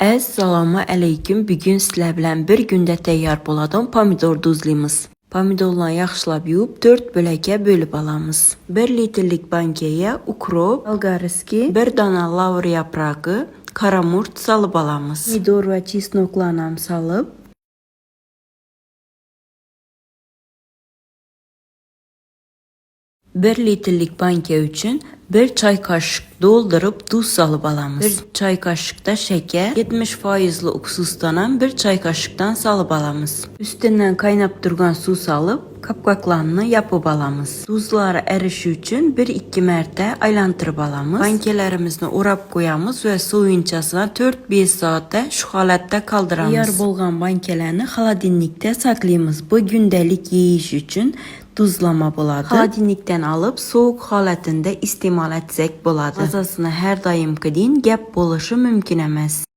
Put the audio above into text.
Assalomu alaykum. Bugun sizlar bilan bir kunda tayyor bo'ladigan pomidor duzlaymiz. Pomidorlarni yaxshilab yuvib 4 bo'lakka bo'lib olamiz. 1 litrlik bankaga ukrop, bolgariski, 1 dona lavr yaprog'i, qaramurt solib olamiz. Pomidor va chesnoklarni ham solib, bir litrlik banka uchun 1 çay kaşık doldurib tuz solib olamiz. 1 çay kaşıkda şeker, 70% uksusdan ham 1 çay kaşıkdan solib olamiz. Üstünden qaynab turgan suv solib, kapqaqlarni yopib olamiz. Tuzlari erishi uchun 1-2 marta aylantirib olamiz. Bankalarimizni o'rab qo'yamiz va suyunchasini 4-5 soatda shu holatda qoldiramiz. Tayyor bo'lgan bankalarni xolodilnikda saqlaymiz. Bu kundalik yeyish uchun tuzlama bo'ladi. Xolodilnikdan olib, sovuq holatida iste'mol etsak bo'ladi. Mazasini har doimgidek gap bo'lishi mumkin emas.